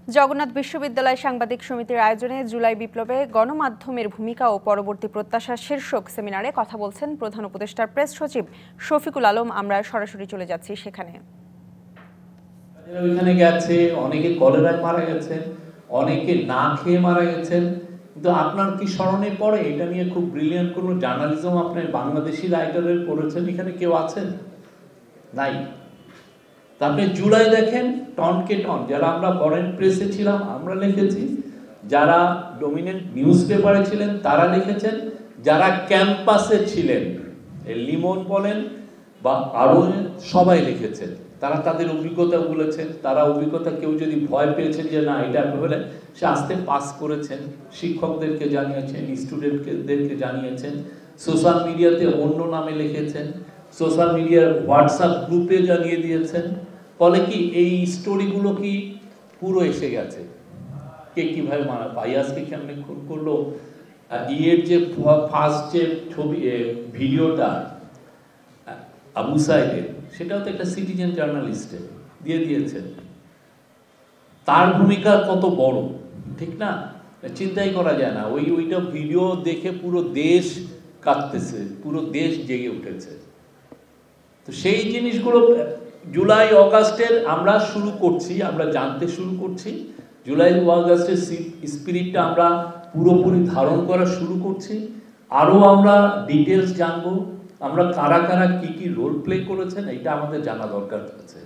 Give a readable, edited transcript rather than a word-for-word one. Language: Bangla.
জগন্নাথ বিশ্ববিদ্যালয় সাংবাদিক সমিতির আয়োজনে জুলাই বিপ্লবে গণমাধ্যমের ভূমিকা ও পরবর্তী প্রত্যাশা শীর্ষক সেমিনারে কথা বলছেন প্রধান উপদেষ্টার প্রেস সচিব শফিকুল আলম। আমরা সরাসরি চলে যাচ্ছি সেখানে। ওইখানে গেছে, অনেকে কলেরায় মারা গেছেন, অনেকে না খেয়ে মারা গেছেন, কিন্তু আপনার কি স্মরণে পড়ে এটা নিয়ে খুব ব্রিলিয়ান্ট কোনো জার্নালিজম আপনার বাংলাদেশি রাইটারের পড়েছেন? এখানে কেউ আছেন? নাই। আপনি জুলাই দেখেন, টনকে টন, যারা আমরা ফরেন প্রেসে ছিলাম আমরা লিখেছি, যারা ডমিনেন্ট নিউজ পেপারে ছিলেন তারা লিখেছেন, যারা ক্যাম্পাসে ছিলেন লিমন বলেন বা আরো সবাই লিখেছেন, তারা তাদের অভিজ্ঞতা বলেছেন। তারা অভিজ্ঞতা, কেউ যদি ভয় পেয়েছেন যে না এটা হলে সে আসতে পাস করেছেন, শিক্ষকদেরকে জানিয়েছেন, স্টুডেন্টদেরকে জানিয়েছেন, সোশ্যাল মিডিয়াতে অন্য নামে লিখেছেন, সোশ্যাল মিডিয়ার হোয়াটসঅ্যাপ গ্রুপে জানিয়ে দিয়েছেন। ফলে কি এই স্টোরিগুলো কি পুরো এসে গেছে, কে কিভাবে মারা, পাইয়াসকে কেমনে খুন করলো, ইয়ের যে ফার্স্ট যে ছবি ভিডিওটা আবু সাইদের, সেটাও তো একটা সিটিজেন জার্নালিস্টে দিয়ে দিয়েছেন। তার ভূমিকা কত বড়, ঠিক না? চিন্তাই করা যায় না। ওইটা ভিডিও দেখে পুরো দেশ কাঁদতেছে, পুরো দেশ জেগে উঠেছে। তো সেই জিনিসগুলো জুলাই অগাস্টের আমরা শুরু করছি, আমরা জানতে শুরু করছি। জুলাই অগাস্টের স্পিরিটটা আমরা পুরোপুরি ধারণ করা শুরু করছি। আরও আমরা ডিটেলস জানবো, আমরা কারা কারা কি কি রোল প্লে করেছেন, এটা আমাদের জানা দরকার আছে।